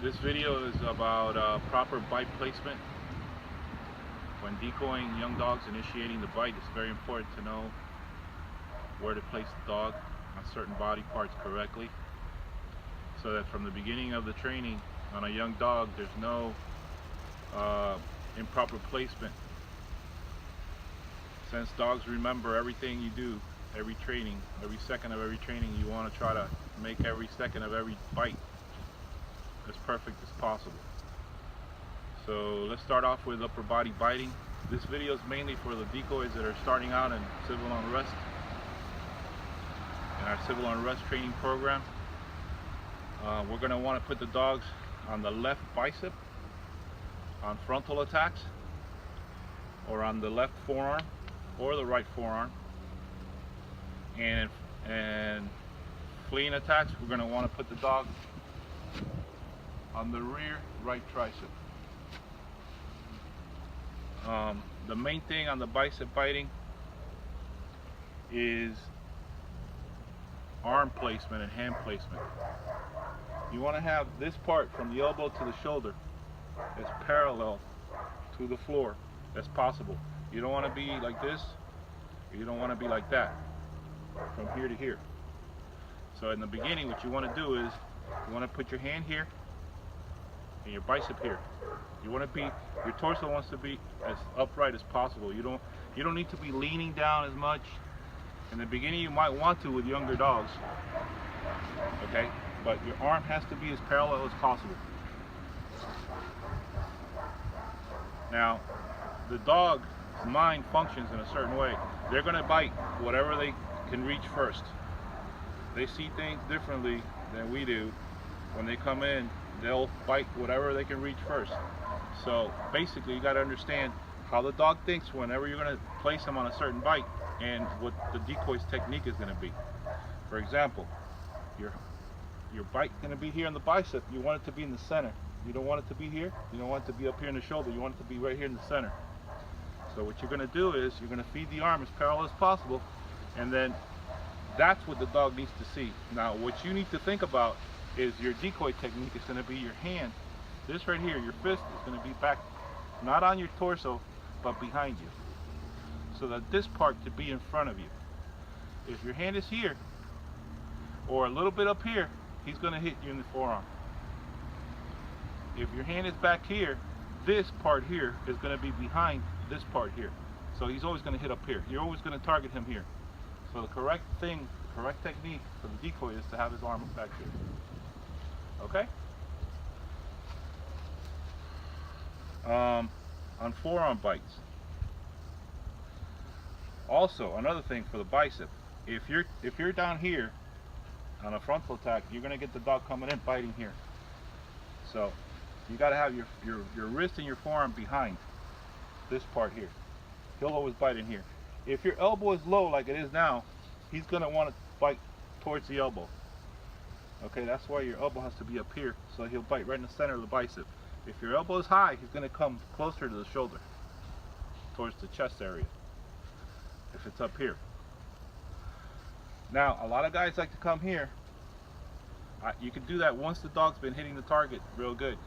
This video is about proper bite placement. When decoying young dogs, initiating the bite, it's very important to know where to place the dog on certain body parts correctly, so that from the beginning of the training on a young dog, there's no improper placement. Since dogs remember everything you do, every training, every second of every training, you want to try to make every second of every bite as perfect as possible. So let's start off with upper body biting. This video is mainly for the decoys that are starting out in civil unrest, in our civil unrest training program. We're going to want to put the dogs on the left bicep on frontal attacks, or on the left forearm or the right forearm, and fleeing attacks, we're going to want to put the dog on the rear right tricep. The main thing on the bicep biting is arm placement and hand placement. You want to have this part from the elbow to the shoulder as parallel to the floor as possible. You don't want to be like this, you don't want to be like that, from here to here. So in the beginning, what you want to do is you want to put your hand here and your bicep here. You want to be, your torso wants to be as upright as possible. You don't need to be leaning down as much. In the beginning, you might want to with younger dogs, okay? But your arm has to be as parallel as possible. Now, the dog's mind functions in a certain way. They're going to bite whatever they can reach first. They see things differently than we do. When they come in, they'll bite whatever they can reach first. So basically, you got to understand how the dog thinks whenever you're going to place them on a certain bite, and what the decoy's technique is going to be. For example, your bite going to be here on the bicep. You want it to be in the center. You don't want it to be here. You don't want it to be up here in the shoulder. You want it to be right here in the center. So what you're going to do is you're going to feed the arm as parallel as possible, and then that's what the dog needs to see. Now, what you need to think about is your decoy technique is going to be your hand. This right here, your fist, is going to be back, not on your torso, but behind you, so that this part to be in front of you. If your hand is here, or a little bit up here, he's going to hit you in the forearm. If your hand is back here, this part here is going to be behind this part here. So he's always going to hit up here. You're always going to target him here. So the correct thing, correct technique for the decoy is to have his arm back here. Okay? On forearm bites. Also, another thing for the bicep, if you're down here on a frontal attack, you're going to get the dog coming in biting here. So you got to have your wrist and your forearm behind this part here. He'll always bite in here. If your elbow is low like it is now, he's going to want to bite towards the elbow. Okay, that's why your elbow has to be up here, so he'll bite right in the center of the bicep. If your elbow is high, he's going to come closer to the shoulder, towards the chest area, if it's up here. Now, a lot of guys like to come here. You can do that once the dog's been hitting the target real good.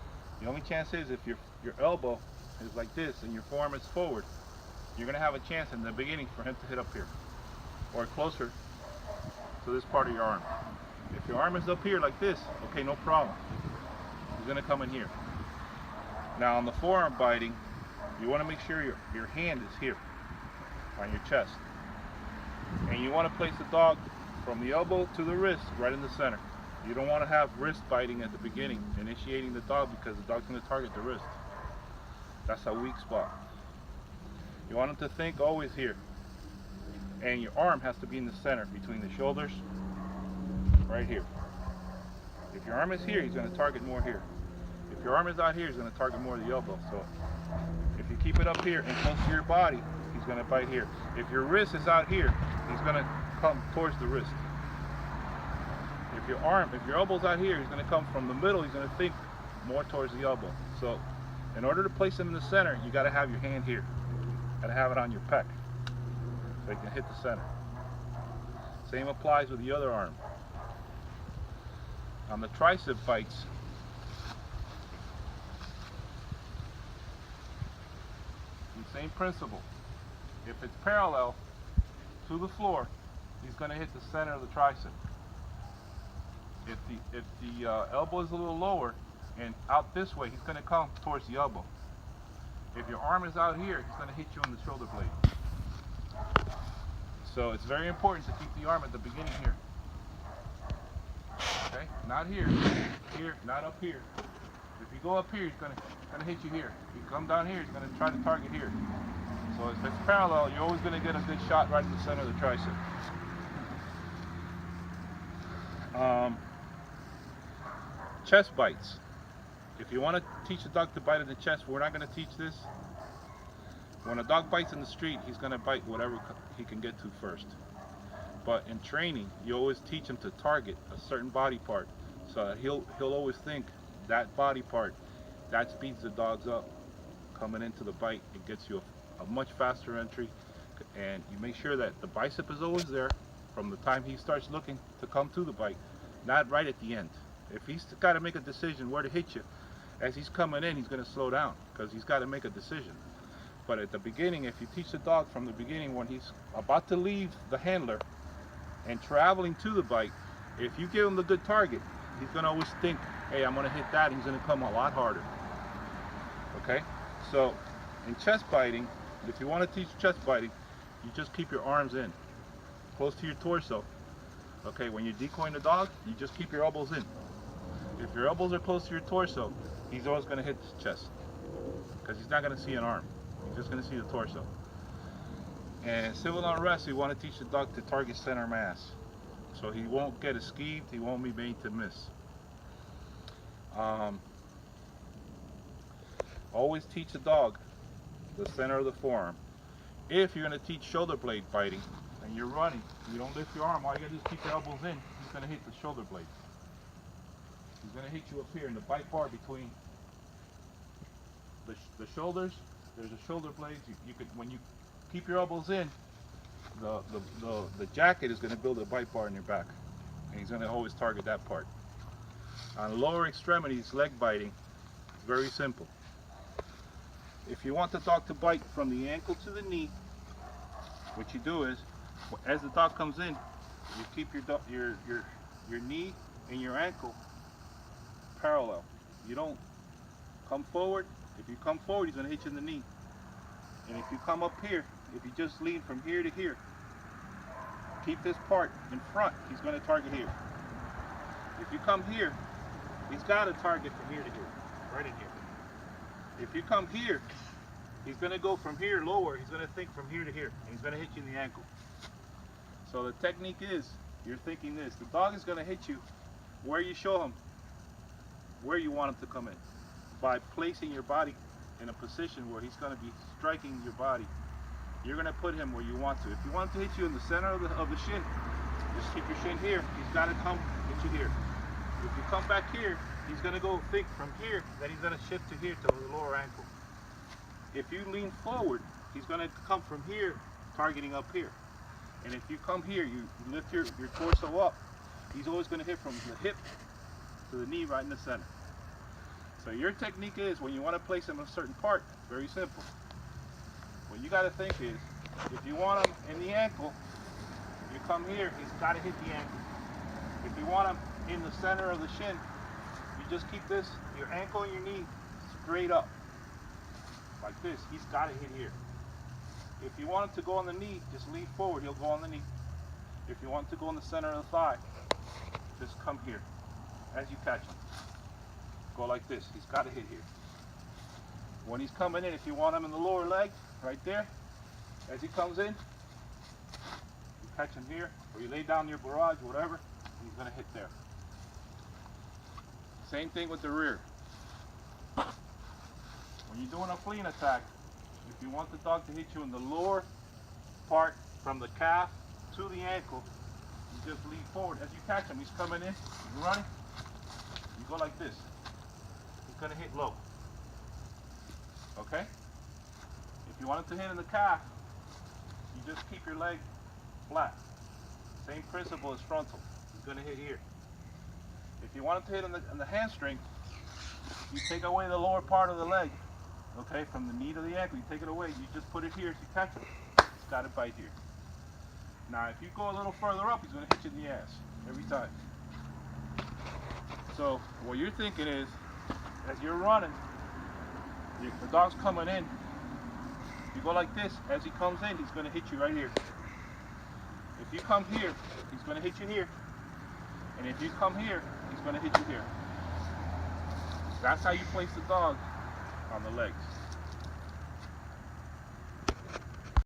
The only chance is if your elbow is like this and your forearm is forward, you're going to have a chance in the beginning for him to hit up here, or closer to this part of your arm. If your arm is up here like this, okay, no problem. He's going to come in here. Now on the forearm biting, you want to make sure your hand is here on your chest. And you want to place the dog from the elbow to the wrist right in the center. You don't want to have wrist biting at the beginning, initiating the dog, because the dog's going to target the wrist. That's a weak spot. You want him to think always here. And your arm has to be in the center between the shoulders, right here. If your arm is here, he's going to target more here. If your arm is out here, he's going to target more the elbow. So if you keep it up here and close to your body, he's going to bite here. If your wrist is out here, he's going to come towards the wrist. If your elbow's out here, he's going to come from the middle, he's going to think more towards the elbow. So in order to place him in the center, you got to have your hand here. Got to have it on your pec, so you can hit the center. Same applies with the other arm. On the tricep bites, Same principle. If it's parallel to the floor, he's going to hit the center of the tricep. If the elbow is a little lower and out this way, he's going to come towards the elbow. If your arm is out here, he's going to hit you on the shoulder blade. So it's very important to keep the arm at the beginning here. Okay, not here, here, not up here. If you go up here, he's gonna hit you here. If you come down here, he's gonna try to target here. So if it's parallel, you're always gonna get a good shot right in the center of the tricep. Chest bites. If you want to teach a dog to bite in the chest, we're not going to teach this. When a dog bites in the street, he's going to bite whatever he can get to first. But in training, you always teach him to target a certain body part, so that he'll always think that body part, that speeds the dogs up coming into the bite. It gets you a much faster entry, and you make sure that the bicep is always there from the time he starts looking to come to the bite, not right at the end. If he's got to make a decision where to hit you, as he's coming in, he's going to slow down because he's got to make a decision. But at the beginning, if you teach the dog from the beginning, when he's about to leave the handler and traveling to the bite, if you give him the good target, he's going to always think, hey, I'm going to hit that, and he's going to come a lot harder. Okay? So in chest biting, if you want to teach chest biting, you just keep your arms in, close to your torso. Okay, when you're decoying the dog, you just keep your elbows in. If your elbows are close to your torso, he's always going to hit the chest because he's not going to see an arm. He's just going to see the torso. And civil unrest, we want to teach the dog to target center mass, so he won't get escaped, he won't be made to miss. Always teach the dog the center of the forearm. If you're going to teach shoulder blade biting and you're running, you don't lift your arm, all you got to do is keep your elbows in, he's going to hit the shoulder blade. He's going to hit you up here in the bite bar between the shoulders. There's a shoulder blade. You could, when you keep your elbows in, the jacket is going to build a bite bar in your back, and he's going to always target that part. On lower extremities, leg biting, it's very simple. If you want the dog to bite from the ankle to the knee, what you do is, as the dog comes in, you keep your knee and your ankle parallel. You don't come forward. If you come forward, he's going to hit you in the knee. And if you come up here, if you just lean from here to here, keep this part in front, he's going to target here. If you come here, he's got to target from here to here, right in here. If you come here, he's going to go from here lower, he's going to think from here to here, and he's going to hit you in the ankle. So the technique is, you're thinking this, the dog is going to hit you where you show him where you want him to come in, by placing your body in a position where he's going to be striking your body. You're going to put him where you want to. If you want to hit you in the center of the shin, just keep your shin here. He's got to come hit you here. If you come back here, he's going to go think from here, then he's going to shift to here to the lower ankle. If you lean forward, he's going to come from here, targeting up here. And if you come here, you lift your torso up, he's always going to hit from the hip to the knee right in the center. So your technique is, when you want to place him in a certain part, very simple. What you got to think is, if you want him in the ankle, you come here, he's got to hit the ankle. If you want him in the center of the shin, you just keep this, your ankle and your knee straight up, like this. He's got to hit here. If you want him to go on the knee, just lean forward, he'll go on the knee. If you want him to go in the center of the thigh, just come here. As you catch him, go like this. He's got to hit here. When he's coming in, if you want him in the lower leg, right there, as he comes in, you catch him here, or you lay down your barrage, whatever, he's going to hit there. Same thing with the rear. When you're doing a fleeing attack, if you want the dog to hit you in the lower part from the calf to the ankle, you just lean forward. As you catch him, he's coming in, you're running, you go like this. He's going to hit low. Okay? If you want him to hit in the calf, you just keep your leg flat. Same principle as frontal. He's going to hit here. If you want him to hit in the hamstring, you take away the lower part of the leg Okay, from the knee to the ankle, you take it away. You just put it here. As you catch it, it's got to bite here. Now, if you go a little further up, he's going to hit you in the ass every time. So what you're thinking is, as you're running, the dog's coming in. You go like this. As he comes in, he's going to hit you right here. If you come here, he's going to hit you here. And if you come here, he's going to hit you here. That's how you place the dog on the legs.